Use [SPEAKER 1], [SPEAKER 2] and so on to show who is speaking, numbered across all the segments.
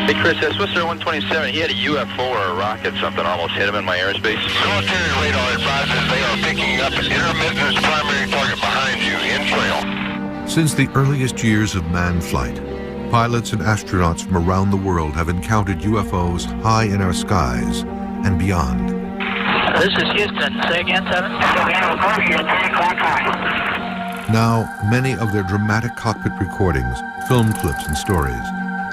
[SPEAKER 1] Hey, Chris, that's Swisher 127. He had a UFO or a rocket, something almost hit him in my airspace.
[SPEAKER 2] Military radar advises they are picking up an intermittent primary target behind you in trail.
[SPEAKER 3] Since the earliest years of manned flight, pilots and astronauts from around the world have encountered UFOs high in our skies and beyond.
[SPEAKER 4] This is Houston. Say again, 7.
[SPEAKER 3] Now, many of their dramatic cockpit recordings, film clips, and stories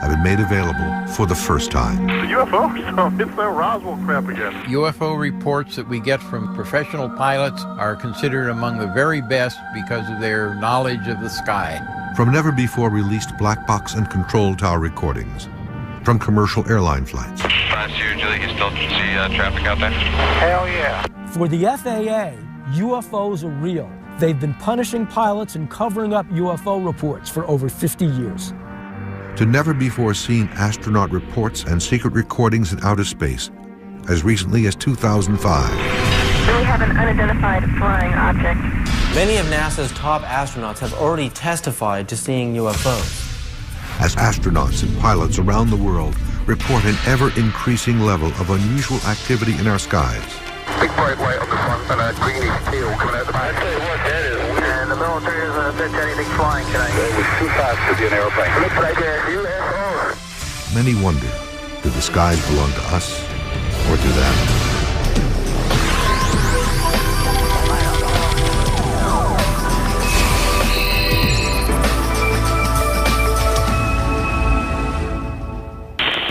[SPEAKER 3] have been made available for the first time.
[SPEAKER 5] The UFO? It's that Roswell crap again.
[SPEAKER 6] UFO reports that we get from professional pilots are considered among the very best because of their knowledge of the sky.
[SPEAKER 3] From never-before-released black box and control tower recordings, from commercial airline flights.
[SPEAKER 2] Last year, Julie, you still see traffic out there?
[SPEAKER 5] Hell yeah.
[SPEAKER 7] For the FAA, UFOs are real. They've been punishing pilots and covering up UFO reports for over 50 years.
[SPEAKER 3] To never-before-seen astronaut reports and secret recordings in outer space, as recently as 2005.
[SPEAKER 8] We have an unidentified flying object.
[SPEAKER 9] Many of NASA's top astronauts have already testified to seeing UFOs.
[SPEAKER 3] As astronauts and pilots around the world report an ever-increasing level of unusual activity in our skies.
[SPEAKER 2] Big bright light on the front and a greenish tail coming out the back.
[SPEAKER 1] I tell you what, that is weird.
[SPEAKER 4] And the military doesn't detect anything flying tonight.
[SPEAKER 2] It was too fast to be an airplane.
[SPEAKER 1] Looks like a UFO.
[SPEAKER 3] Many wonder, do the skies belong to us or to them?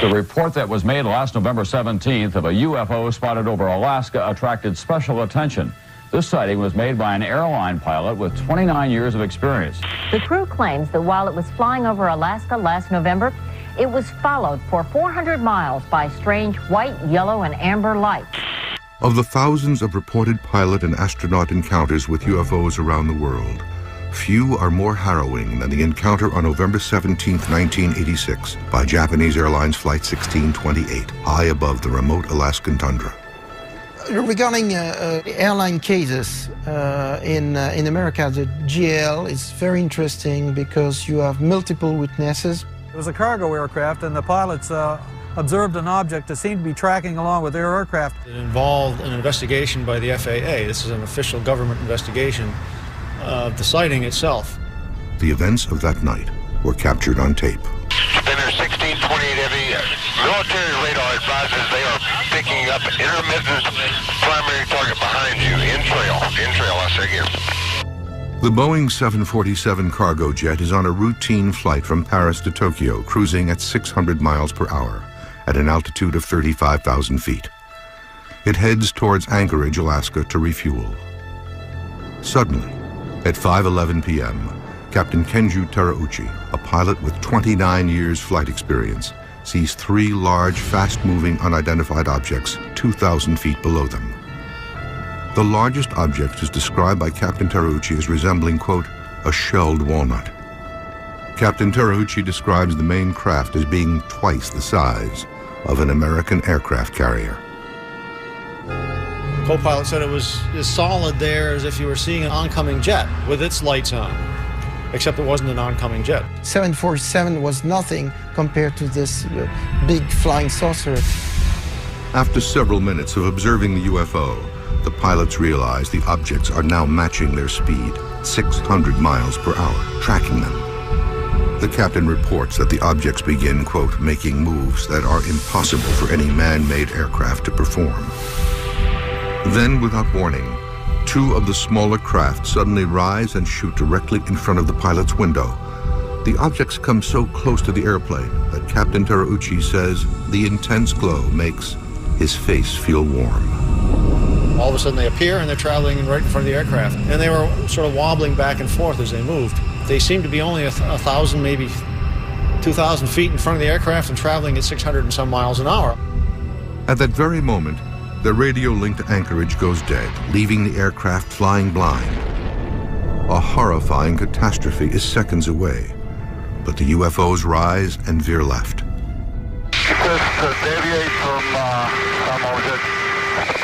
[SPEAKER 10] The report that was made last November 17th of a UFO spotted over Alaska attracted special attention. This sighting was made by an airline pilot with 29 years of experience.
[SPEAKER 11] The crew claims that while it was flying over Alaska last November, it was followed for 400 miles by strange white, yellow, and amber lights.
[SPEAKER 3] Of the thousands of reported pilot and astronaut encounters with UFOs around the world, few are more harrowing than the encounter on November 17, 1986, by Japanese Airlines Flight 1628, high above the remote Alaskan tundra.
[SPEAKER 12] Regarding airline cases in America, the GL is very interesting because you have multiple witnesses.
[SPEAKER 13] It was a cargo aircraft, and the pilots observed an object that seemed to be tracking along with their aircraft.
[SPEAKER 14] It involved an investigation by the FAA. This is an official government investigation of the sighting itself.
[SPEAKER 3] The events of that night were captured on tape.
[SPEAKER 2] Spinner 1628 heavy. Military radar advises they are picking up an intermittent primary target behind you in trail. In trail, I say again.
[SPEAKER 3] The Boeing 747 cargo jet is on a routine flight from Paris to Tokyo, cruising at 600 miles per hour at an altitude of 35,000 feet. It heads towards Anchorage, Alaska to refuel. Suddenly, at 5:11 p.m., Captain Kenju Terauchi, a pilot with 29 years flight experience, sees three large, fast-moving, unidentified objects 2,000 feet below them. The largest object is described by Captain Terauchi as resembling, quote, a shelled walnut. Captain Terauchi describes the main craft as being twice the size of an American aircraft carrier.
[SPEAKER 14] Co-pilot said it was as solid there as if you were seeing an oncoming jet with its lights on, except it wasn't an oncoming jet.
[SPEAKER 12] 747 was nothing compared to this big flying saucer.
[SPEAKER 3] After several minutes of observing the UFO, the pilots realize the objects are now matching their speed, 600 miles per hour, tracking them. The captain reports that the objects begin, quote, making moves that are impossible for any man-made aircraft to perform. Then, without warning, two of the smaller craft suddenly rise and shoot directly in front of the pilot's window. The objects come so close to the airplane that Captain Terauchi says the intense glow makes his face feel warm.
[SPEAKER 14] All of a sudden they appear and they're traveling right in front of the aircraft. And they were sort of wobbling back and forth as they moved. They seemed to be only 1,000, maybe 2,000 feet in front of the aircraft and traveling at 600 and some miles an hour.
[SPEAKER 3] At that very moment, the radio link to Anchorage goes dead, leaving the aircraft flying blind. A horrifying catastrophe is seconds away, but the UFOs rise and veer left.
[SPEAKER 1] Just deviate from some object,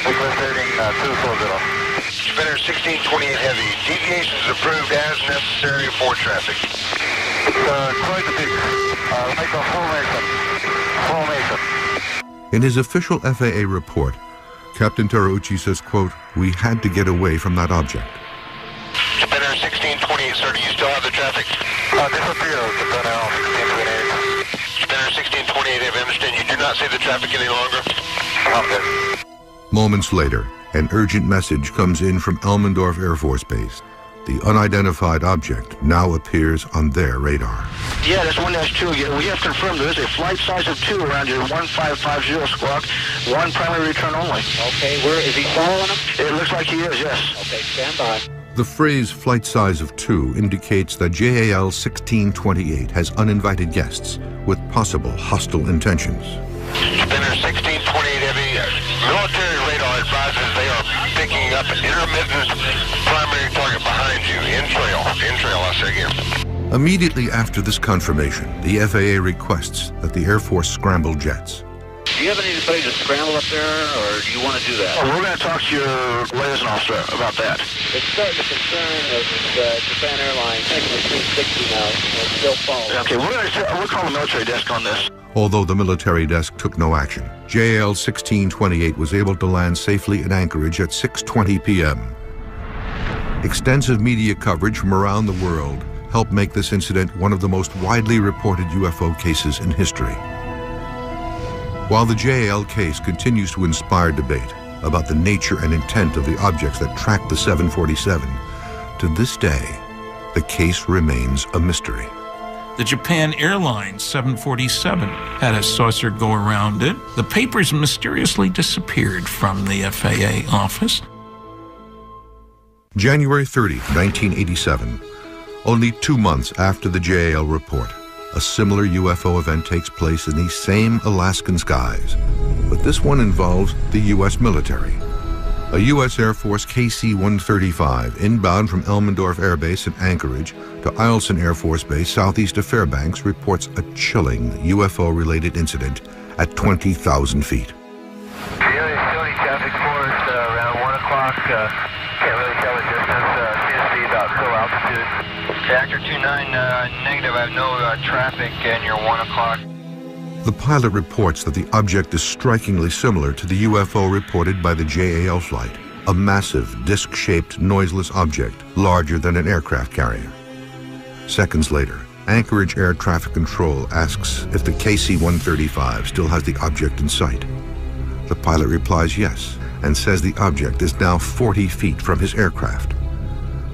[SPEAKER 1] equating 240.
[SPEAKER 2] Spinner 1628 heavy. Deviations approved as necessary for traffic.
[SPEAKER 1] It's quite a big, like a formation.
[SPEAKER 3] In his official FAA report, Captain Terauchi says, quote, "We had to get away from that object."
[SPEAKER 2] Spinner 1628, sir, do you still have the traffic?
[SPEAKER 5] Disappeared, Spinner 1628.
[SPEAKER 2] Spinner 1628, I understand you do not see the traffic any longer?
[SPEAKER 5] Okay.
[SPEAKER 3] Moments later, an urgent message comes in from Elmendorf Air Force Base. The unidentified object now appears on their radar.
[SPEAKER 15] Yeah, that's 1-2 again. We have confirmed there is a flight size of 2 around your 1550 squawk. One primary return only.
[SPEAKER 4] Okay, where is he following him?
[SPEAKER 15] It looks like he is, yes.
[SPEAKER 4] Okay, stand by.
[SPEAKER 3] The phrase flight size of 2 indicates that JAL 1628 has uninvited guests with possible hostile intentions.
[SPEAKER 2] Spinner 1628 heavy. Military radar advises they are picking up an intermittent primary target behind you. In trail, I say again.
[SPEAKER 3] Immediately after this confirmation, the FAA requests that the Air Force scramble jets.
[SPEAKER 15] Do you have anybody to scramble up there, or do you want to do that? We're going to talk to your liaison officer about that.
[SPEAKER 4] It's starting to concern Japan Airlines. I think it's 360 now, and still falling.
[SPEAKER 15] Okay, we'll call the military desk on this.
[SPEAKER 3] Although the military desk took no action, JAL 1628 was able to land safely in Anchorage at 6:20 p.m. Extensive media coverage from around the world helped make this incident one of the most widely reported UFO cases in history. While the JAL case continues to inspire debate about the nature and intent of the objects that tracked the 747, to this day, the case remains a mystery.
[SPEAKER 16] The Japan Airlines 747 had a saucer go around it. The papers mysteriously disappeared from the FAA office.
[SPEAKER 3] January 30, 1987, only 2 months after the JAL report, a similar UFO event takes place in these same Alaskan skies, but this one involves the U.S. military. A U.S. Air Force KC-135 inbound from Elmendorf Air Base in Anchorage to Eielson Air Force Base southeast of Fairbanks reports a chilling UFO-related incident at 20,000 feet.
[SPEAKER 5] Still any traffic for us around 1 o'clock. Can't really tell the distance. Seems to be about full altitude.
[SPEAKER 2] Actor 29, negative. I have no traffic and you're 1 o'clock.
[SPEAKER 3] The pilot reports that the object is strikingly similar to the UFO reported by the JAL flight, a massive, disc-shaped, noiseless object larger than an aircraft carrier. Seconds later, Anchorage Air Traffic Control asks if the KC-135 still has the object in sight. The pilot replies yes, and says the object is now 40 feet from his aircraft.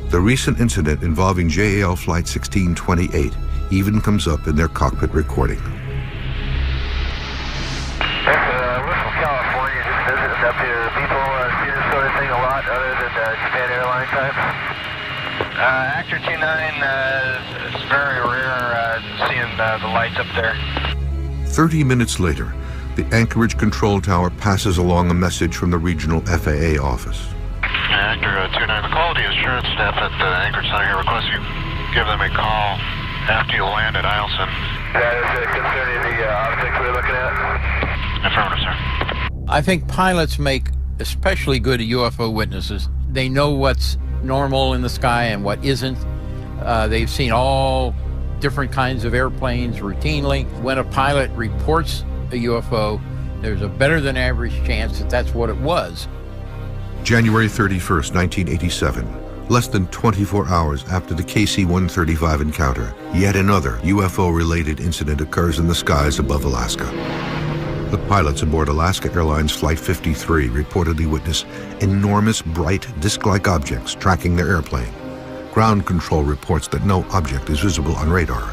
[SPEAKER 3] The recent incident involving JAL Flight 1628 even comes up in their cockpit recording.
[SPEAKER 5] We're from California, just visiting up here. People see this sort of thing a lot other than Japan Airlines type?
[SPEAKER 2] Actor 29, it's very rare seeing the lights up there.
[SPEAKER 3] 30 minutes later, the Anchorage control tower passes along a message from the regional FAA office.
[SPEAKER 2] Actor 29, the quality assurance staff at the Anchorage Center here requests you give them a call after you land at Eielson.
[SPEAKER 5] That is concerning the objects we're looking at?
[SPEAKER 2] Affirmative, sir.
[SPEAKER 6] I think pilots make especially good UFO witnesses. They know what's normal in the sky and what isn't. They've seen all different kinds of airplanes routinely. When a pilot reports a UFO, there's a better than average chance that that's what it was.
[SPEAKER 3] January 31st, 1987, less than 24 hours after the KC-135 encounter, yet another UFO-related incident occurs in the skies above Alaska. The pilots aboard Alaska Airlines Flight 53 reportedly witness enormous, bright, disc-like objects tracking their airplane. Ground control reports that no object is visible on radar,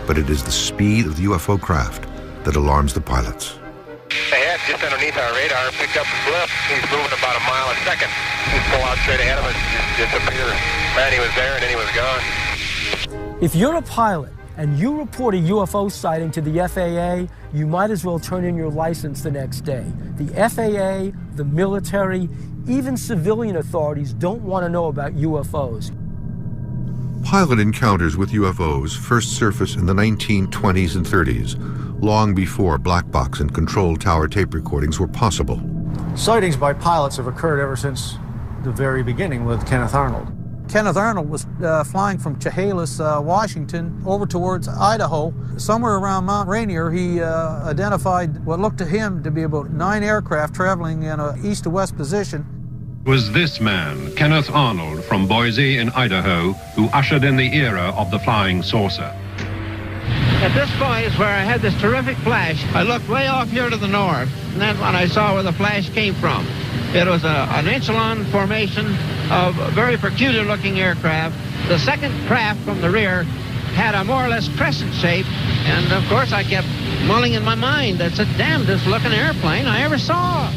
[SPEAKER 3] but it is the speed of the UFO craft that alarms the pilots.
[SPEAKER 2] They had just underneath our radar, picked up the blip. He's moving about a mile a second. He's pulled out straight ahead of us, just disappeared. Man, he was there and then he was gone.
[SPEAKER 7] If you're a pilot and you report a UFO sighting to the FAA, you might as well turn in your license the next day. The FAA, the military, even civilian authorities don't want to know about UFOs.
[SPEAKER 3] Pilot encounters with UFOs first surfaced in the 1920s and 30s, long before black box and control tower tape recordings were possible.
[SPEAKER 14] Sightings by pilots have occurred ever since the very beginning with Kenneth Arnold.
[SPEAKER 13] Kenneth Arnold was flying from Chehalis, Washington, over towards Idaho. Somewhere around Mount Rainier, he identified what looked to him to be about 9 aircraft traveling in an east to west position.
[SPEAKER 17] Was this man, Kenneth Arnold from Boise in Idaho, who ushered in the era of the flying saucer.
[SPEAKER 18] At this point is where I had this terrific flash. I looked way off here to the north, and that's when I saw where the flash came from. It was an echelon formation of very peculiar-looking aircraft. The second craft from the rear had a more or less crescent shape, and of course I kept mulling in my mind. That's the damnedest-looking airplane I ever saw.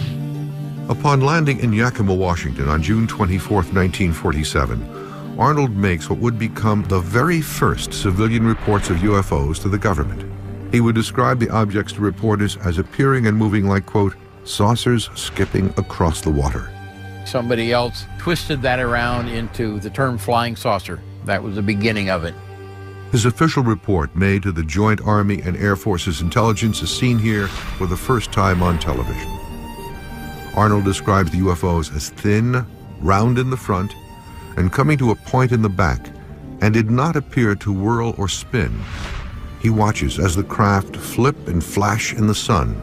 [SPEAKER 3] Upon landing in Yakima, Washington on June 24, 1947, Arnold makes what would become the very first civilian reports of UFOs to the government. He would describe the objects to reporters as appearing and moving like, quote, saucers skipping across the water.
[SPEAKER 6] Somebody else twisted that around into the term flying saucer. That was the beginning of it.
[SPEAKER 3] His official report made to the Joint Army and Air Forces intelligence is seen here for the first time on television. Arnold describes the UFOs as thin, round in the front, and coming to a point in the back, and did not appear to whirl or spin. He watches as the craft flip and flash in the sun,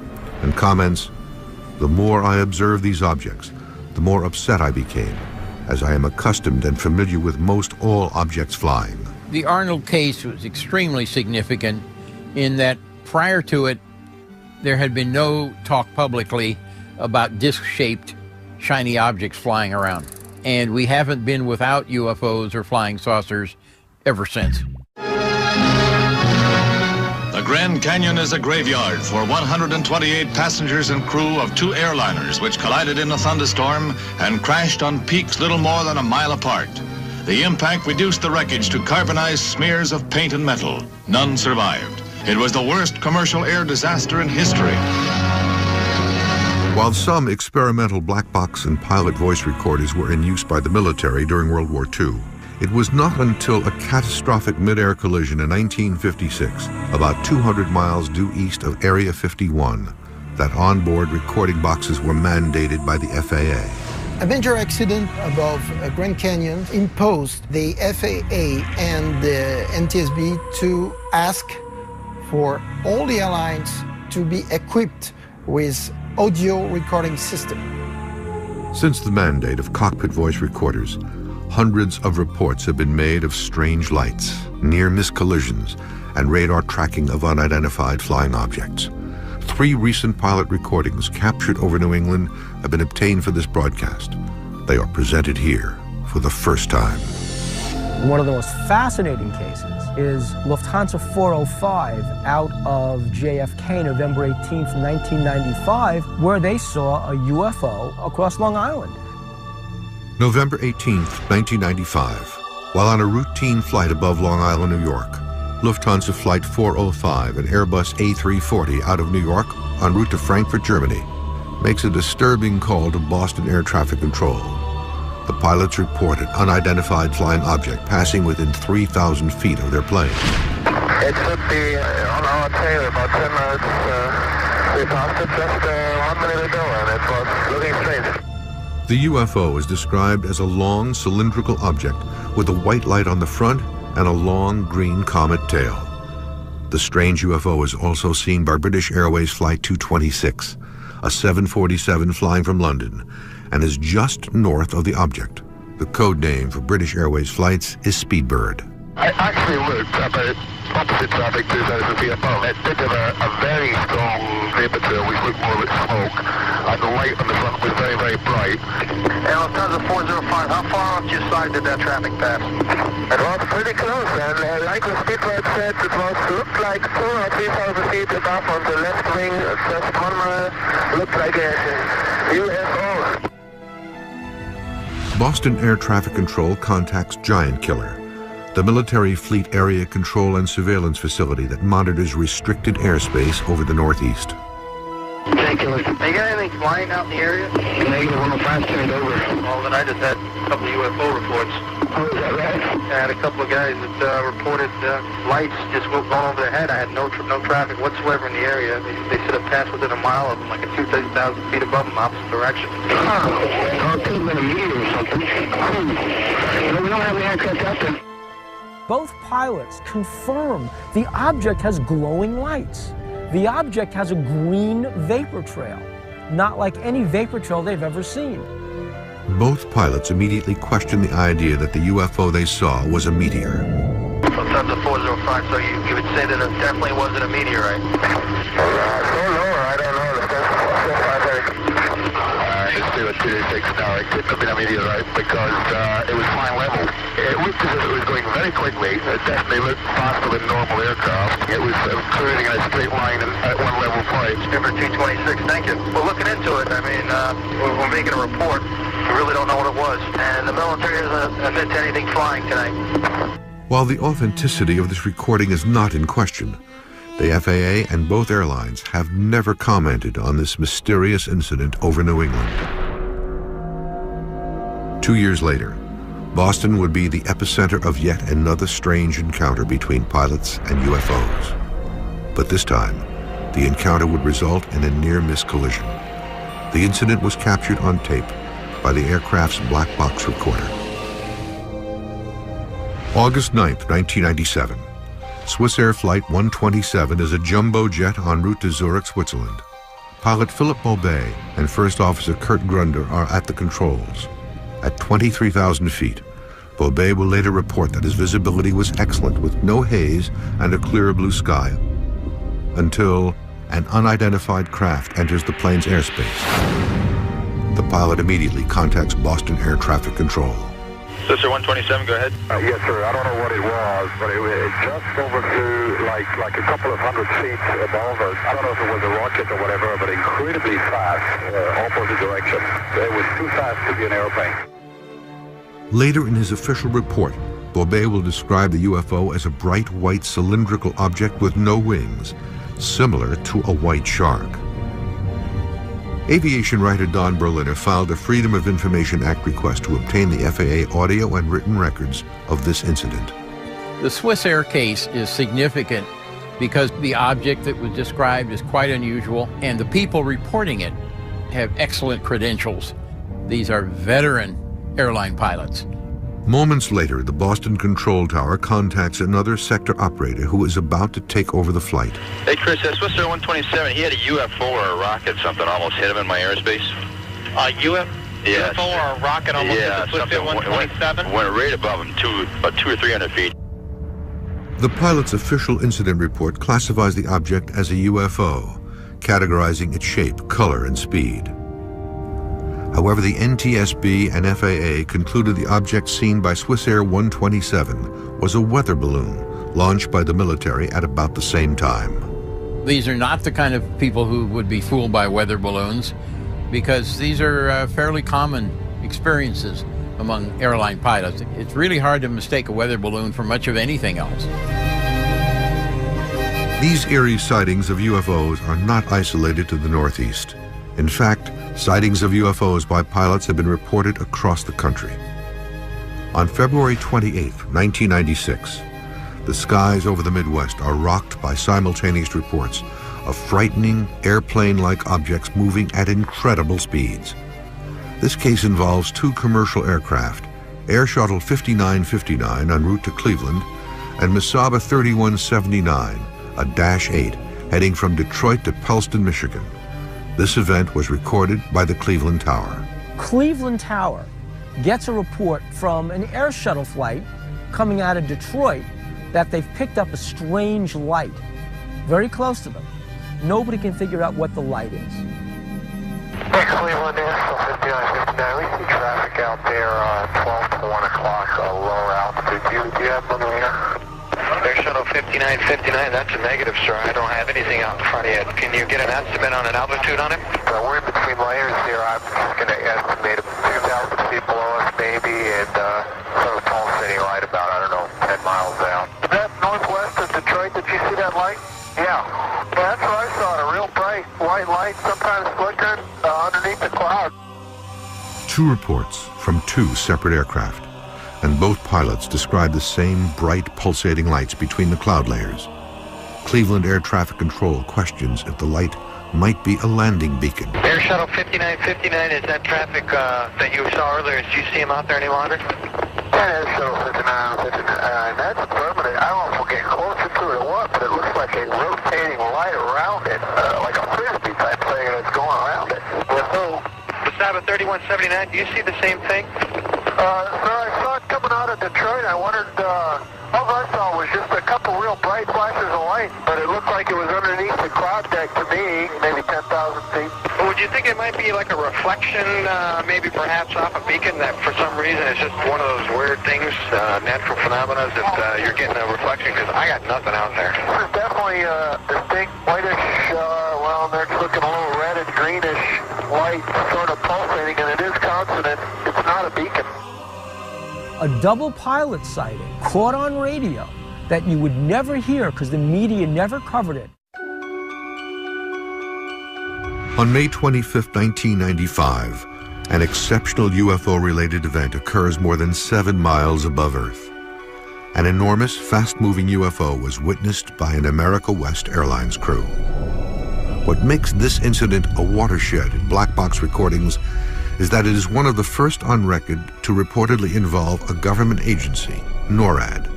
[SPEAKER 3] and comments, "The more I observe these objects, the more upset I became, as I am accustomed and familiar with most all objects flying."
[SPEAKER 6] The Arnold case was extremely significant in that prior to it, there had been no talk publicly about disc-shaped, shiny objects flying around. And we haven't been without UFOs or flying saucers ever since.
[SPEAKER 19] The Grand Canyon is a graveyard for 128 passengers and crew of 2 airliners which collided in a thunderstorm and crashed on peaks little more than a mile apart. The impact reduced the wreckage to carbonized smears of paint and metal. None survived. It was the worst commercial air disaster in history.
[SPEAKER 3] While some experimental black box and pilot voice recorders were in use by the military during World War II, it was not until a catastrophic mid-air collision in 1956, about 200 miles due east of Area 51, that onboard recording boxes were mandated by the FAA.
[SPEAKER 12] A major accident above Grand Canyon imposed the FAA and the NTSB to ask for all the airlines to be equipped with audio recording system.
[SPEAKER 3] Since the mandate of cockpit voice recorders, hundreds of reports have been made of strange lights, near-miss collisions, and radar tracking of unidentified flying objects. 3 recent pilot recordings captured over New England have been obtained for this broadcast. They are presented here for the first time.
[SPEAKER 7] One of the most fascinating cases is Lufthansa 405 out of JFK, November 18th, 1995, where they saw a UFO across Long Island.
[SPEAKER 3] November 18th, 1995, while on a routine flight above Long Island, New York, Lufthansa Flight 405, an Airbus A340 out of New York en route to Frankfurt, Germany, makes a disturbing call to Boston Air Traffic Control. The pilots reported unidentified flying object passing within 3,000 feet of their plane.
[SPEAKER 2] It should be on our tail about 10 minutes. We passed it just 1 minute ago and it was looking straight.
[SPEAKER 3] The UFO is described as a long cylindrical object with a white light on the front and a long green comet tail. The strange UFO is also seen by British Airways Flight 226, a 747 flying from London, and is just north of the object. The code name for British Airways flights is Speedbird.
[SPEAKER 2] I actually looked about opposite traffic 2,000 feet above. It did have a very strong vapor trail which looked more like smoke, and the light on the front was very, very bright.
[SPEAKER 15] Lufthansa 405, how far off your side did that traffic pass?
[SPEAKER 2] It was pretty close, and like the Speedbird said, it looked like 2,000 or 3,000 feet above on the left wing. Just one looked like a UFO.
[SPEAKER 3] Boston Air Traffic Control contacts Giant Killer, the military fleet area control and surveillance facility that monitors restricted airspace over the Northeast.
[SPEAKER 15] Giant Killer, they got anything flying out in the area?
[SPEAKER 2] Negative, 105 turned over.
[SPEAKER 15] Well, then I just had couple of UFO reports.
[SPEAKER 2] Oh, is that right?
[SPEAKER 15] I had a couple of guys that reported lights just going over their head. I had no traffic whatsoever in the area. They should have passed within a mile of them, like a 2,000 feet above them, opposite direction.
[SPEAKER 2] Oh, it could have been a meteor or something. No, we don't have any aircraft out there.
[SPEAKER 7] Both pilots confirm the object has glowing lights. The object has a green vapor trail, not like any vapor trail they've ever seen.
[SPEAKER 3] Both pilots immediately questioned the idea that the UFO they saw was a meteor.
[SPEAKER 15] Sometimes a 405, so you would say that it definitely wasn't a meteorite.
[SPEAKER 2] I don't know. It's 226 now. It couldn't have been a meteorite because it was flying level. It looked as if it was going very quickly. It definitely looked faster than normal aircraft. It was cruising in a straight line at one level flight.
[SPEAKER 15] Number 226, thank you. We're looking into it. I mean, we're making a report. We really don't know what it was. And the military doesn't admit to anything flying tonight.
[SPEAKER 3] While the authenticity of this recording is not in question, the FAA and both airlines have never commented on this mysterious incident over New England. 2 years later, Boston would be the epicenter of yet another strange encounter between pilots and UFOs. But this time, the encounter would result in a near-miss collision. The incident was captured on tape by the aircraft's black box recorder. August 9th, 1997. Swiss Air Flight 127 is a jumbo jet en route to Zurich, Switzerland. Pilot Philippe Maubet and First Officer Kurt Grunder are at the controls. At 23,000 feet, Maubet will later report that his visibility was excellent with no haze and a clear blue sky, until an unidentified craft enters the plane's airspace. The pilot immediately contacts Boston Air Traffic Control.
[SPEAKER 1] Sister 127, go ahead.
[SPEAKER 2] Yes, sir. I don't know what it was, but it just over to like a couple of hundred feet above us. I don't know if it was a rocket or whatever, but incredibly fast, opposite direction. It was too fast to be an airplane.
[SPEAKER 3] Later in his official report, Maubet will describe the UFO as a bright white cylindrical object with no wings, similar to a white shark. Aviation writer Don Berliner filed a Freedom of Information Act request to obtain the FAA audio and written records of this incident.
[SPEAKER 6] The Swiss Air case is significant because the object that was described is quite unusual, and the people reporting it have excellent credentials. These are veteran airline pilots.
[SPEAKER 3] Moments later, the Boston control tower contacts another sector operator who is about to take over the flight.
[SPEAKER 1] Hey, Chris, Swiss Air 127, he had a UFO or a rocket, something almost hit him in my airspace.
[SPEAKER 15] UFO or a rocket almost hit the Swiss Air 127?
[SPEAKER 1] Went right above him, about 200 or 300 feet.
[SPEAKER 3] The pilot's official incident report classifies the object as a UFO, categorizing its shape, color, and speed. However, the NTSB and FAA concluded the object seen by Swiss Air 127 was a weather balloon launched by the military at about the same time.
[SPEAKER 6] These are not the kind of people who would be fooled by weather balloons, because these are fairly common experiences among airline pilots. It's really hard to mistake a weather balloon for much of anything else.
[SPEAKER 3] These eerie sightings of UFOs are not isolated to the Northeast. In fact, sightings of UFOs by pilots have been reported across the country. On February 28, 1996, the skies over the Midwest are rocked by simultaneous reports of frightening airplane-like objects moving at incredible speeds. This case involves two commercial aircraft, Air Shuttle 5959 en route to Cleveland and Mesaba 3179, a Dash 8, heading from Detroit to Pellston, Michigan. This event was recorded by the Cleveland Tower.
[SPEAKER 7] Cleveland Tower gets a report from an air shuttle flight coming out of Detroit that they've picked up a strange light very close to them. Nobody can figure out what the light is.
[SPEAKER 2] Hey, Cleveland, Air 5959. We see traffic out there 12 to 1 o'clock, lower altitude. Do you have something here?
[SPEAKER 15] Air Shuttle 5959, that's a negative, sir. I don't have anything out in front of you. Can you get an estimate on an altitude on it?
[SPEAKER 2] We're in between layers here. I'm just going to estimate 2,000 feet below us maybe, and sort of pulsating right about, I don't know, 10 miles out. Is that northwest of Detroit? Did you see that light? Yeah. That's what I saw, a real bright white light, sometimes flickering underneath the cloud.
[SPEAKER 3] Two reports from two separate aircraft, and both pilots described the same bright pulsating lights between the cloud layers. Cleveland Air Traffic Control questions if the light might be a landing beacon.
[SPEAKER 2] Air Shuttle 5959, is that traffic that you saw earlier? Do you see him out there any longer? Air Shuttle 5959, that's permanent. I don't know if we'll get closer to it or what, but it looks like a rotating light around it, like a frisbee type thing that's going around it. So, Basaba 3179, do you see the same thing? Sir, I saw it coming out of Detroit. I wondered, all I saw was just a couple real bright flashes of light, but it looked like it was underneath the cloud deck to me, maybe 10,000 feet. Well, would you think it might be like a reflection, maybe perhaps off a beacon that for some reason it's just one of those weird things, natural phenomena that you're getting a reflection? Because I got nothing out there. This is definitely a distinct whitish, well, they're looking a little reddish, greenish light sort of pulsating, and it is constant. It's not a beacon.
[SPEAKER 7] A double pilot sighting caught on radio that you would never hear because the media never covered it.
[SPEAKER 3] On May 25, 1995, an exceptional UFO-related event occurs more than 7 miles above Earth. An enormous, fast-moving UFO was witnessed by an America West Airlines crew. What makes this incident a watershed in black box recordings is that it is one of the first on record to reportedly involve a government agency, NORAD,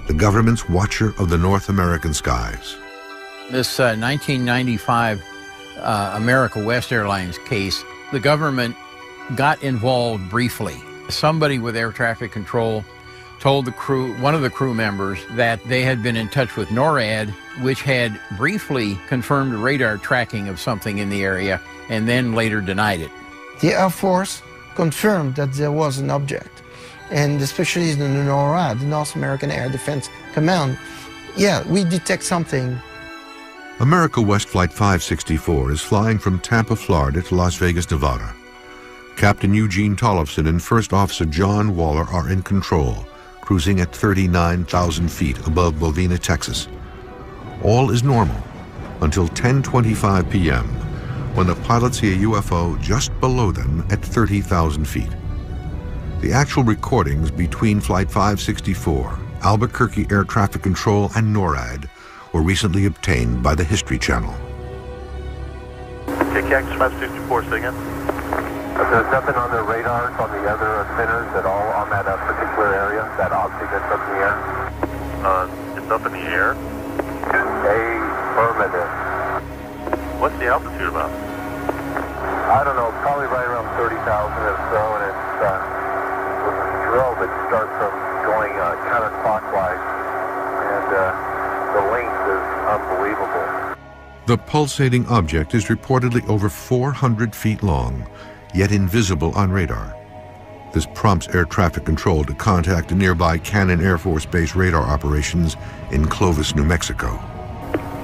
[SPEAKER 3] the government's watcher of the North American skies.
[SPEAKER 6] This 1995 America West Airlines case, the government got involved briefly. Somebody with air traffic control told the crew, one of the crew members, that they had been in touch with NORAD, which had briefly confirmed radar tracking of something in the area and then later denied it.
[SPEAKER 12] The Air Force confirmed that there was an object, and especially the NORAD, the North American Air Defense Command, yeah, we detect something.
[SPEAKER 3] America West Flight 564 is flying from Tampa, Florida to Las Vegas, Nevada. Captain Eugene Tollefson and First Officer John Waller are in control, cruising at 39,000 feet above Bovina, Texas. All is normal until 10:25 p.m., when the pilots see a UFO just below them at 30,000 feet. The actual recordings between Flight 564, Albuquerque Air Traffic Control, and NORAD were recently obtained by the History Channel.
[SPEAKER 2] KKX 564, say again. There's nothing on the radars on the other spinners at all on that particular area, that object that's up in the air? It's up in the air? Affirmative. What's the altitude about? I don't know, probably right around 30,000 or so, and it's with a strobe, it starts from going counterclockwise, and the length is unbelievable.
[SPEAKER 3] The pulsating object is reportedly over 400 feet long, yet invisible on radar. This prompts air traffic control to contact a nearby Cannon Air Force Base radar operations in Clovis, New Mexico.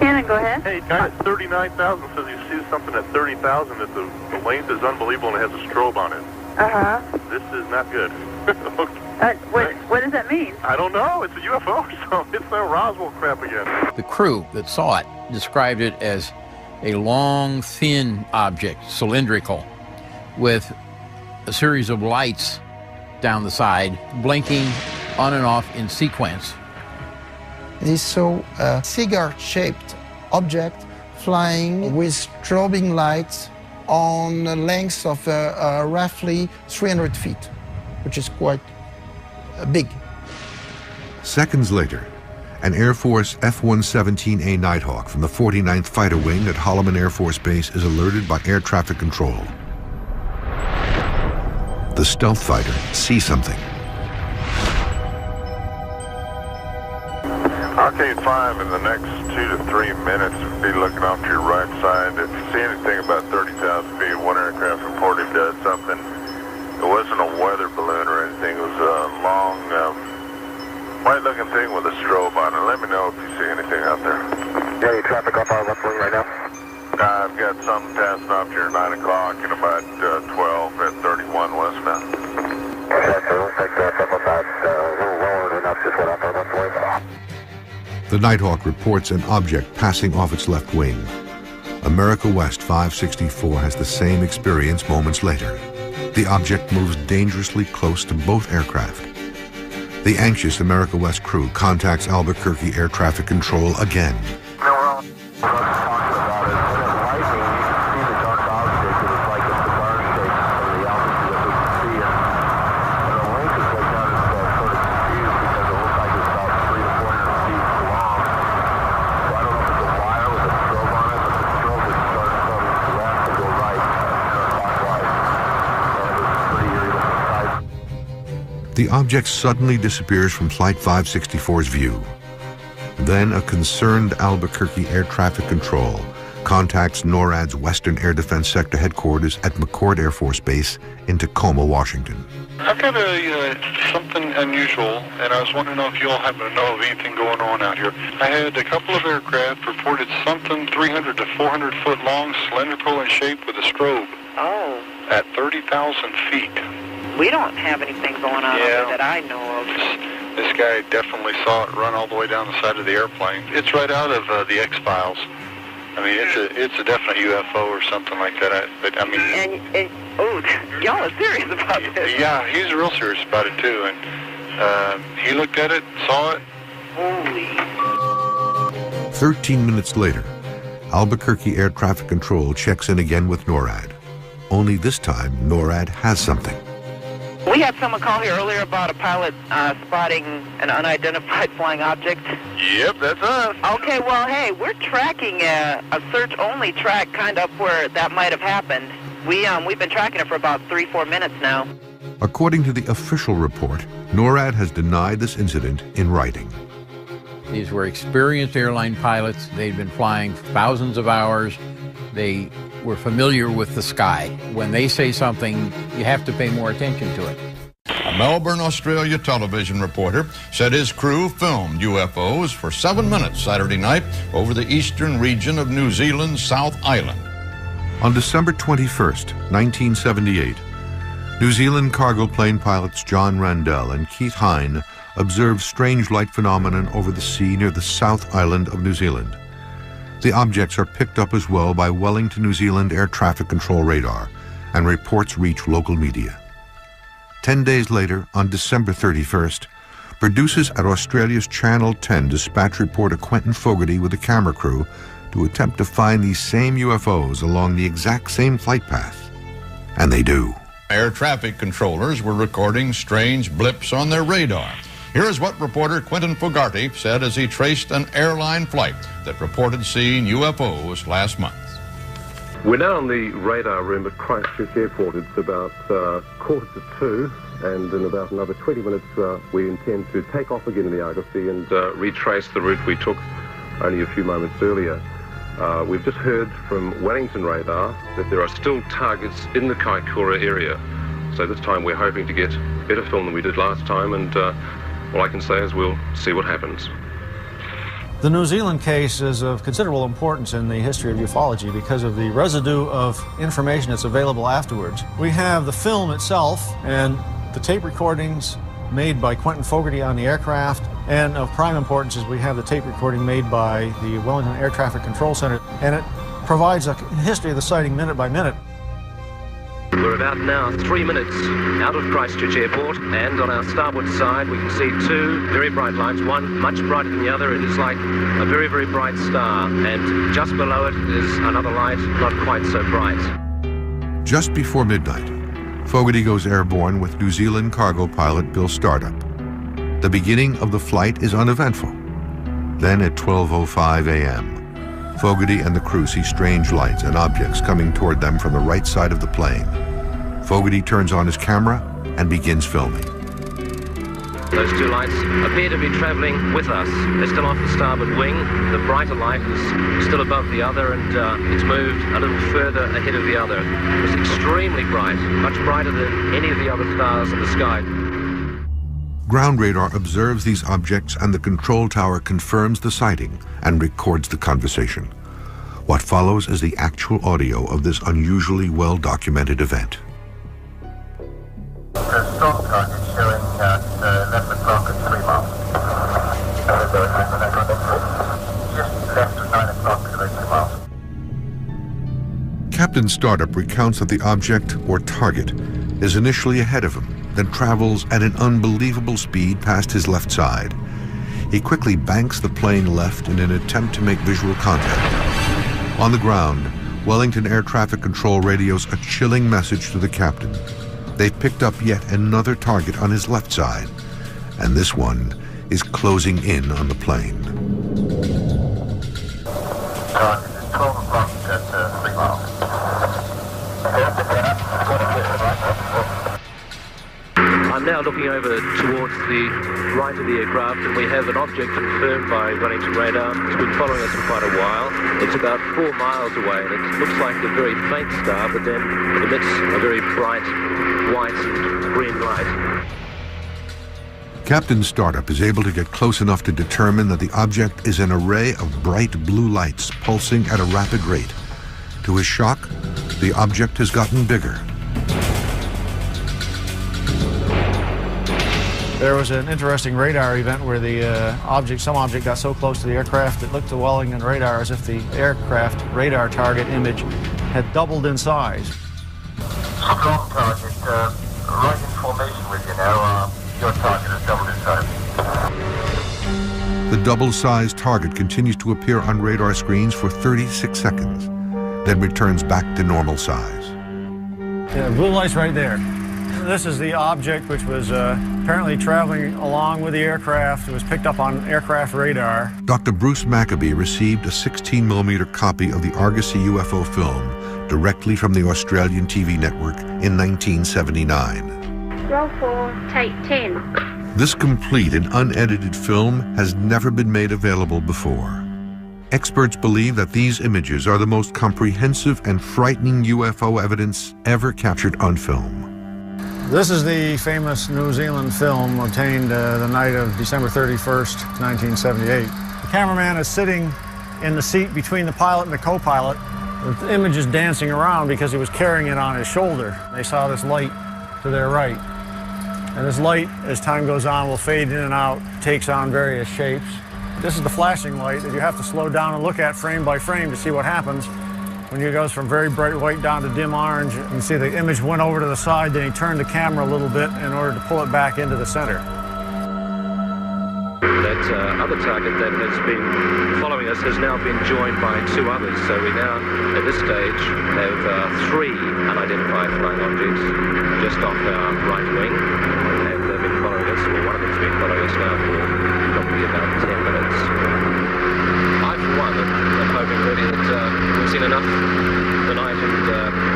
[SPEAKER 8] Cannon, go ahead.
[SPEAKER 2] Hey, guy at 39,000 says he sees something at 30,000 that the length is unbelievable and it has a strobe on it.
[SPEAKER 8] Uh-huh.
[SPEAKER 2] This is not good.
[SPEAKER 8] What does that mean?
[SPEAKER 2] I don't know. It's a UFO, so it's that Roswell crap again.
[SPEAKER 6] The crew that saw it described it as a long, thin object, cylindrical, with a series of lights down the side, blinking on and off in sequence.
[SPEAKER 12] They saw a cigar-shaped object flying with strobing lights on a length of roughly 300 feet, which is quite big.
[SPEAKER 3] Seconds later, an Air Force F-117A Nighthawk from the 49th Fighter Wing at Holloman Air Force Base is alerted by air traffic control. The stealth fighter sees something.
[SPEAKER 2] Arcade 5, in the next 2 to 3 minutes, be looking off to your right side. If you see anything about 30,000 feet, one aircraft reported does something. It wasn't a weather balloon or anything. It was a long, white-looking thing with a strobe on it. Let me know if you see anything out there. Yeah, traffic off our left wing right now? I've got something passing off here at 9 o'clock and about 12 at 31 westbound. Looks like that's up about a little lower than up, just went up our left wing.
[SPEAKER 3] The Nighthawk reports an object passing off its left wing. America West 564 has the same experience moments later. The object moves dangerously close to both aircraft. The anxious America West crew contacts Albuquerque Air Traffic Control again. The object suddenly disappears from Flight 564's view. Then a concerned Albuquerque Air Traffic Control contacts NORAD's Western Air Defense Sector headquarters at McChord Air Force Base in Tacoma, Washington.
[SPEAKER 20] I've got something unusual, and I was wondering if you all happen to know of anything going on out here. I had a couple of aircraft reported something 300 to 400 foot long, cylindrical in shape with a strobe.
[SPEAKER 8] Oh.
[SPEAKER 20] At 30,000 feet.
[SPEAKER 8] We don't have anything going on over that I know of.
[SPEAKER 20] This guy definitely saw it run all the way down the side of the airplane. It's right out of the X-Files. I mean, it's a definite UFO or something like that. But I mean,
[SPEAKER 8] and y'all are serious about this?
[SPEAKER 20] Yeah, he's real serious about it too. And he looked at it, saw it.
[SPEAKER 8] Holy.
[SPEAKER 3] 13 minutes later, Albuquerque Air Traffic Control checks in again with NORAD. Only this time, NORAD has something.
[SPEAKER 8] We had someone call here earlier about a pilot spotting an unidentified flying object.
[SPEAKER 20] Yep, that's us.
[SPEAKER 8] Okay, well, hey, we're tracking a search-only track kind of where that might have happened. We've been tracking it for about 3-4 minutes now.
[SPEAKER 3] According to the official report, NORAD has denied this incident in writing.
[SPEAKER 6] These were experienced airline pilots. They'd been flying thousands of hours. They were familiar with the sky. When they say something, you have to pay more attention to it.
[SPEAKER 21] A Melbourne, Australia television reporter said his crew filmed UFOs for 7 minutes Saturday night over the eastern region of New Zealand's South Island.
[SPEAKER 3] On December 21st, 1978, New Zealand cargo plane pilots John Randell and Keith Hine observed strange light phenomenon over the sea near the South Island of New Zealand. The objects are picked up as well by Wellington, New Zealand Air Traffic Control radar, and reports reach local media. 10 days later, on December 31st, producers at Australia's Channel 10 dispatch reporter Quentin Fogarty with a camera crew to attempt to find these same UFOs along the exact same flight path. And they do.
[SPEAKER 21] Air traffic controllers were recording strange blips on their radar. Here's what reporter Quentin Fogarty said as he traced an airline flight that reported seeing UFOs last month.
[SPEAKER 22] We're now in the radar room at Christchurch Airport. It's about 1:45, and in about another 20 minutes we intend to take off again in the Argosy and retrace the route we took only a few moments earlier. We've just heard from Wellington radar that there are still targets in the Kaikoura area. So this time we're hoping to get better film than we did last time, and all I can say is we'll see what happens.
[SPEAKER 13] The New Zealand case is of considerable importance in the history of ufology because of the residue of information that's available afterwards. We have the film itself and the tape recordings made by Quentin Fogarty on the aircraft, and of prime importance is we have the tape recording made by the Wellington Air Traffic Control Center, and it provides a history of the sighting minute by minute.
[SPEAKER 22] We're about now 3 minutes out of Christchurch Airport, and on our starboard side we can see two very bright lights, one much brighter than the other. It is like a very, very bright star, and just below it is another light, not quite so bright.
[SPEAKER 3] Just before midnight, Fogarty goes airborne with New Zealand cargo pilot Bill Startup. The beginning of the flight is uneventful. Then at 12:05 a.m., Fogarty and the crew see strange lights and objects coming toward them from the right side of the plane. Fogarty turns on his camera and begins filming.
[SPEAKER 22] Those two lights appear to be traveling with us. They're still off the starboard wing. The brighter light is still above the other, and it's moved a little further ahead of the other. It's extremely bright, much brighter than any of the other stars in the sky.
[SPEAKER 3] Ground radar observes these objects, and the control tower confirms the sighting and records the conversation. What follows is the actual audio of this unusually well-documented event.
[SPEAKER 2] The storm target showing at 11 o'clock and 3 miles. Just left of 9 o'clock and 3 miles.
[SPEAKER 3] Captain Startup recounts that the object, or target, is initially ahead of him, then travels at an unbelievable speed past his left side. He quickly banks the plane left in an attempt to make visual contact. On the ground, Wellington Air Traffic Control radios a chilling message to the captain. They've picked up yet another target on his left side, and this one is closing in on the plane.
[SPEAKER 2] 12 o'clock at 3 miles.
[SPEAKER 22] I'm now looking over towards the right of the aircraft, and we have an object confirmed by running to radar. It's been following us for quite a while. It's about 4 miles away, and it looks like a very faint star, but then it emits a very bright white and green light.
[SPEAKER 3] Captain Startup is able to get close enough to determine that the object is an array of bright blue lights pulsing at a rapid rate. To his shock, the object has gotten bigger.
[SPEAKER 14] There was an interesting radar event where some object got so close to the aircraft it looked to Wellington radar as if the aircraft radar target image had doubled in size.
[SPEAKER 2] Strong target, right in formation with you now. Your target has doubled in size.
[SPEAKER 3] The double-sized target continues to appear on radar screens for 36 seconds, then returns back to normal size.
[SPEAKER 14] Yeah, blue light's right there. This is the object which was apparently traveling along with the aircraft. It was picked up on aircraft radar.
[SPEAKER 3] Dr. Bruce Maccabee received a 16mm copy of the Argosy UFO film directly from the Australian TV network in 1979.
[SPEAKER 9] Roll 4, take 10.
[SPEAKER 3] This complete and unedited film has never been made available before. Experts believe that these images are the most comprehensive and frightening UFO evidence ever captured on film.
[SPEAKER 14] This is the famous New Zealand film obtained the night of December 31st, 1978. The cameraman is sitting in the seat between the pilot and the co-pilot. The image is dancing around because he was carrying it on his shoulder. They saw this light to their right. And this light, as time goes on, will fade in and out, takes on various shapes. This is the flashing light that you have to slow down and look at frame by frame to see what happens when it goes from very bright white down to dim orange. You can see the image went over to the side, then he turned the camera a little bit in order to pull it back into the center.
[SPEAKER 22] That other target that has been following us has now been joined by 2 others. So we now, at this stage, have 3 unidentified flying objects just off our right wing. And they've been following us, or one of them's been following us now for probably about 10 minutes. I, for one, am hoping really that we've seen enough tonight, and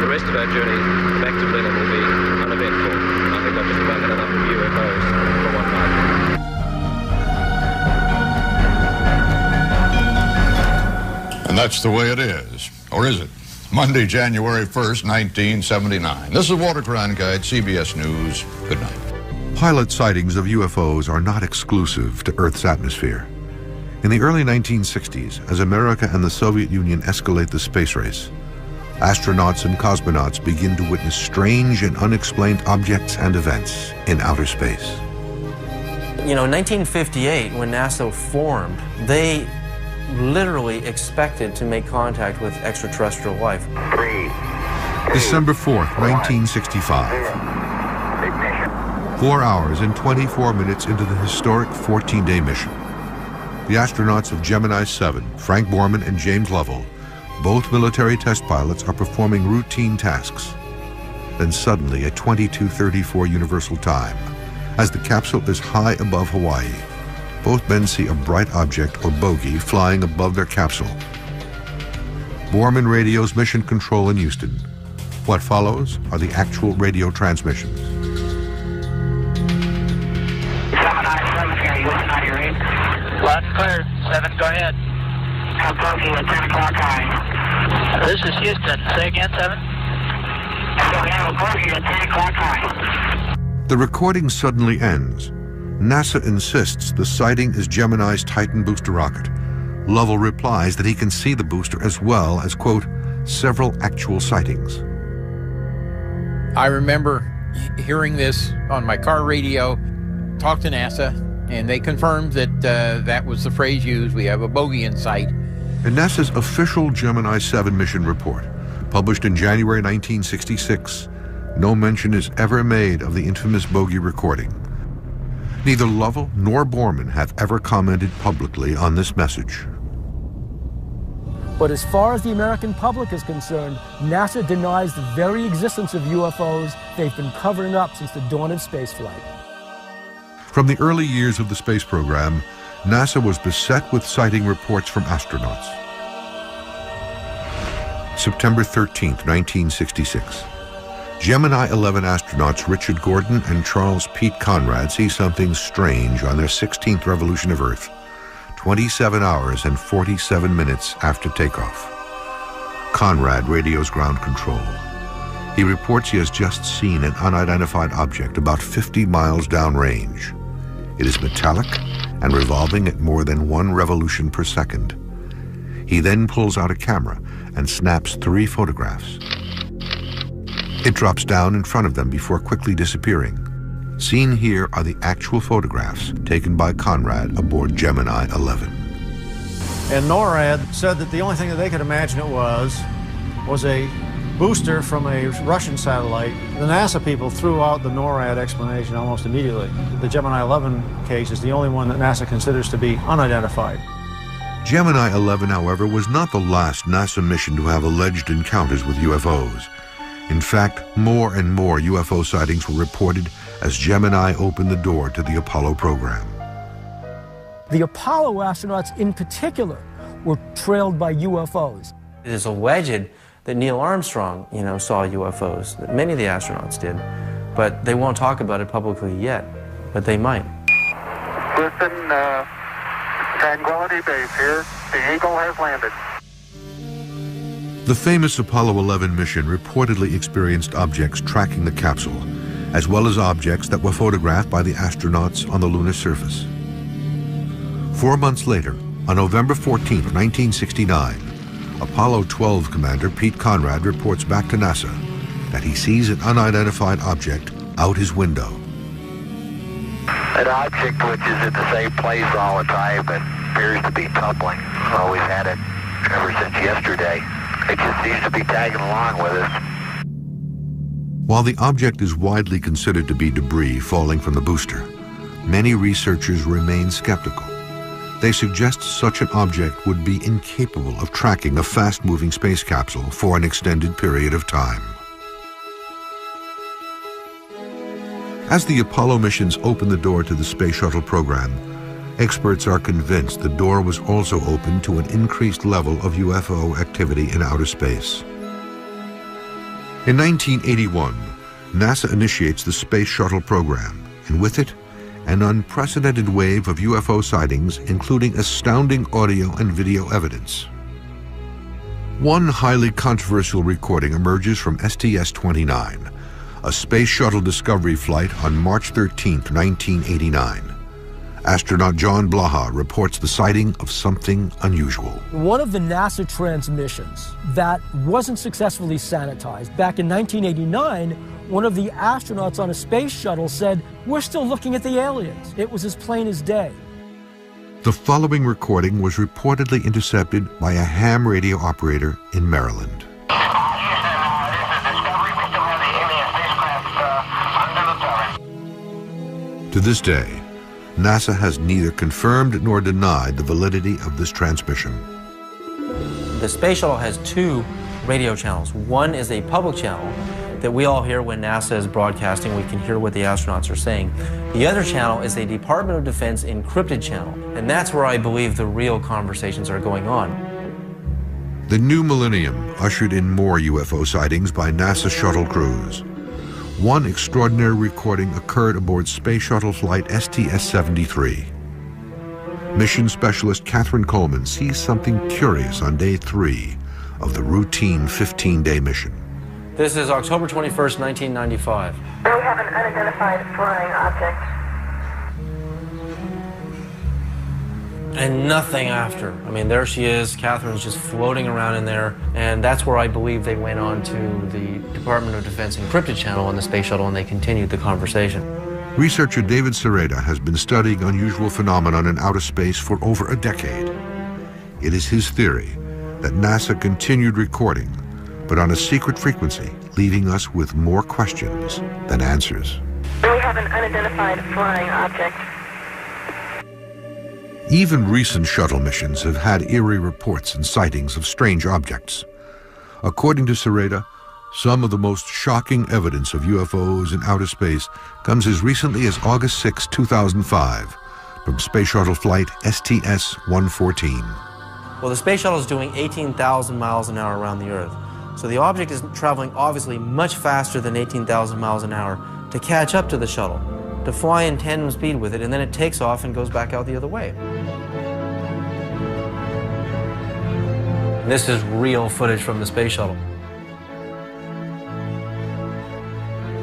[SPEAKER 22] the rest of our journey back to Berlin will be uneventful. I think I've just about had enough of UFOs for one night.
[SPEAKER 21] And that's the way it is. Or is it? Monday, January 1st, 1979. This is Walter Cronkite, CBS News. Good night.
[SPEAKER 3] Pilot sightings of UFOs are not exclusive to Earth's atmosphere. In the early 1960s, as America and the Soviet Union escalate the space race, astronauts and cosmonauts begin to witness strange and unexplained objects and events in outer space.
[SPEAKER 10] You know, in 1958, when NASA formed, they literally expected to make contact with extraterrestrial life.
[SPEAKER 3] December 4th, 1965. 4 hours and 24 minutes into the historic 14-day mission. The astronauts of Gemini 7, Frank Borman and James Lovell, both military test pilots, are performing routine tasks. Then suddenly, at 22:34 Universal Time, as the capsule is high above Hawaii, both men see a bright object or bogey flying above their capsule. Borman radios Mission Control in Houston. What follows are the actual radio transmissions.
[SPEAKER 18] Loud and clear. 7, go ahead.
[SPEAKER 2] Approaching at 10 o'clock high.
[SPEAKER 18] This is Houston. Say again, 7.
[SPEAKER 2] Approaching at 10 o'clock high.
[SPEAKER 3] The recording suddenly ends. NASA insists the sighting is Gemini's Titan booster rocket. Lovell replies that he can see the booster as well as, quote, several actual sightings.
[SPEAKER 6] I remember hearing this on my car radio, talked to NASA, and they confirmed that that was the phrase used. We have a bogey in sight.
[SPEAKER 3] In NASA's official Gemini 7 mission report, published in January 1966, no mention is ever made of the infamous bogey recording. Neither Lovell nor Borman have ever commented publicly on this message.
[SPEAKER 7] But as far as the American public is concerned, NASA denies the very existence of UFOs they've been covering up since the dawn of spaceflight.
[SPEAKER 3] From the early years of the space program, NASA was beset with sighting reports from astronauts. September 13, 1966. Gemini 11 astronauts Richard Gordon and Charles Pete Conrad see something strange on their 16th revolution of Earth, 27 hours and 47 minutes after takeoff. Conrad radios ground control. He reports he has just seen an unidentified object about 50 miles downrange. It is metallic and revolving at more than 1 revolution per second. He then pulls out a camera and snaps 3 photographs. It drops down in front of them before quickly disappearing. Seen here are the actual photographs taken by Conrad aboard Gemini 11.
[SPEAKER 14] And NORAD said that the only thing that they could imagine it was a booster from a Russian satellite. The NASA people threw out the NORAD explanation almost immediately. The Gemini 11 case is the only one that NASA considers to be unidentified.
[SPEAKER 3] Gemini 11, however, was not the last NASA mission to have alleged encounters with UFOs. In fact, more and more UFO sightings were reported as Gemini opened the door to the Apollo program.
[SPEAKER 7] The Apollo astronauts in particular were trailed by UFOs.
[SPEAKER 10] It is alleged that Neil Armstrong, saw UFOs, that many of the astronauts did, but they won't talk about it publicly yet, but they might.
[SPEAKER 15] Listen, Tranquility Base here. The Eagle has landed.
[SPEAKER 3] The famous Apollo 11 mission reportedly experienced objects tracking the capsule, as well as objects that were photographed by the astronauts on the lunar surface. 4 months later, on November 14, 1969, Apollo 12 commander Pete Conrad reports back to NASA that he sees an unidentified object out his window.
[SPEAKER 2] An object which is in the same place all the time but appears to be tumbling. Well, we've had it ever since yesterday. It just seems to be tagging along with us.
[SPEAKER 3] While the object is widely considered to be debris falling from the booster, many researchers remain skeptical. They suggest such an object would be incapable of tracking a fast-moving space capsule for an extended period of time. As the Apollo missions open the door to the space shuttle program, experts are convinced the door was also open to an increased level of UFO activity in outer space. In 1981, NASA initiates the Space Shuttle program, and with it, an unprecedented wave of UFO sightings, including astounding audio and video evidence. One highly controversial recording emerges from STS-29, a Space Shuttle Discovery flight on March 13, 1989. Astronaut John Blaha reports the sighting of something unusual.
[SPEAKER 7] One of the NASA transmissions that wasn't successfully sanitized, back in 1989, one of the astronauts on a space shuttle said, "We're still looking at the aliens." It was as plain as day.
[SPEAKER 3] The following recording was reportedly intercepted by a ham radio operator in Maryland. To this day, NASA has neither confirmed nor denied the validity of this transmission.
[SPEAKER 10] The space shuttle has 2 radio channels. One is a public channel that we all hear when NASA is broadcasting. We can hear what the astronauts are saying. The other channel is a Department of Defense encrypted channel, and that's where I believe the real conversations are going on.
[SPEAKER 3] The new millennium ushered in more UFO sightings by NASA shuttle crews. One extraordinary recording occurred aboard Space Shuttle Flight STS-73. Mission specialist Catherine Coleman sees something curious on day 3 of the routine 15-day mission.
[SPEAKER 10] This is October 21st, 1995.
[SPEAKER 9] We have an unidentified flying object.
[SPEAKER 10] And nothing after. I mean, there she is. Catherine's just floating around in there. And that's where I believe they went on to the Department of Defense encrypted channel on the space shuttle, and they continued the conversation.
[SPEAKER 3] Researcher David Sereda has been studying unusual phenomenon in outer space for over a decade. It is his theory that NASA continued recording but on a secret frequency, leaving us with more questions than answers.
[SPEAKER 9] We have an unidentified flying object.
[SPEAKER 3] Even recent shuttle missions have had eerie reports and sightings of strange objects. According to Sereda, some of the most shocking evidence of UFOs in outer space comes as recently as August 6, 2005, from Space Shuttle Flight STS-114.
[SPEAKER 10] Well, the Space Shuttle is doing 18,000 miles an hour around the Earth. So the object is traveling obviously much faster than 18,000 miles an hour to catch up to the shuttle, to fly in tandem speed with it, and then it takes off and goes back out the other way. This is real footage from the Space Shuttle.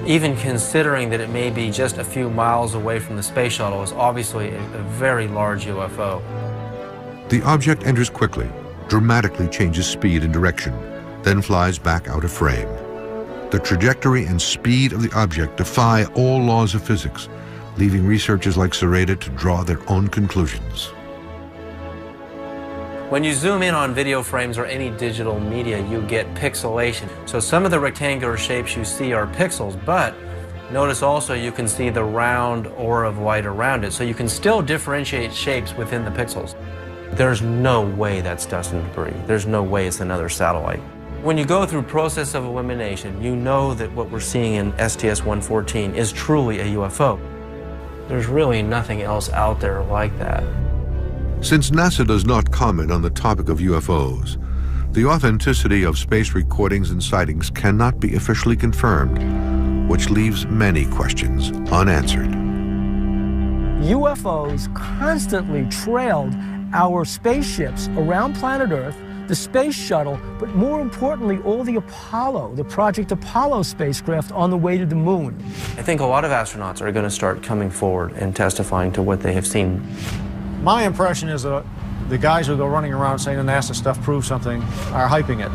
[SPEAKER 10] Even considering that it may be just a few miles away from the Space Shuttle is obviously a very large UFO.
[SPEAKER 3] The object enters quickly, dramatically changes speed and direction, then flies back out of frame. The trajectory and speed of the object defy all laws of physics, leaving researchers like Sereda to draw their own conclusions.
[SPEAKER 10] When you zoom in on video frames or any digital media, you get pixelation. So some of the rectangular shapes you see are pixels, but notice also you can see the round aura of light around it. So you can still differentiate shapes within the pixels. There's no way that's dust and debris. There's no way it's another satellite. When you go through process of elimination, you know that what we're seeing in STS-114 is truly a UFO. There's really nothing else out there like that.
[SPEAKER 3] Since NASA does not comment on the topic of UFOs, the authenticity of space recordings and sightings cannot be officially confirmed, which leaves many questions unanswered.
[SPEAKER 7] UFOs constantly trailed our spaceships around planet Earth, the space shuttle, but more importantly, all the Apollo, the Project Apollo spacecraft on the way to the moon.
[SPEAKER 10] I think a lot of astronauts are going to start coming forward and testifying to what they have seen.
[SPEAKER 14] My impression is that the guys who go running around saying the NASA stuff proves something are hyping it.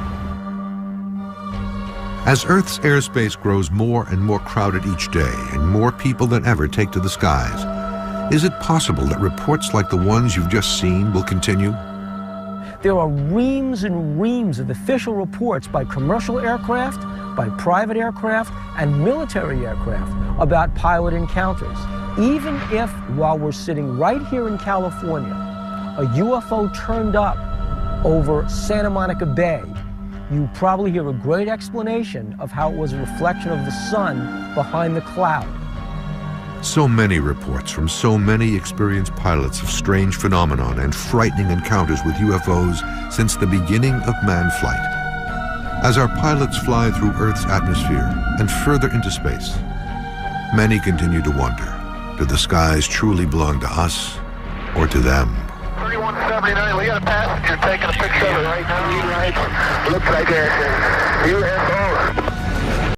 [SPEAKER 3] As Earth's airspace grows more and more crowded each day and more people than ever take to the skies, is it possible that reports like the ones you've just seen will continue?
[SPEAKER 7] There are reams and reams of official reports by commercial aircraft, by private aircraft, and military aircraft about pilot encounters. Even if, while we're sitting right here in California, a UFO turned up over Santa Monica Bay, you probably hear a great explanation of how it was a reflection of the sun behind the cloud.
[SPEAKER 3] So many reports from so many experienced pilots of strange phenomenon and frightening encounters with UFOs since the beginning of manned flight. As our pilots fly through Earth's atmosphere and further into space, many continue to wonder, do the skies truly belong to us or to them?
[SPEAKER 2] 3179, we got a passenger taking a picture of it right now. Looks like a UFO.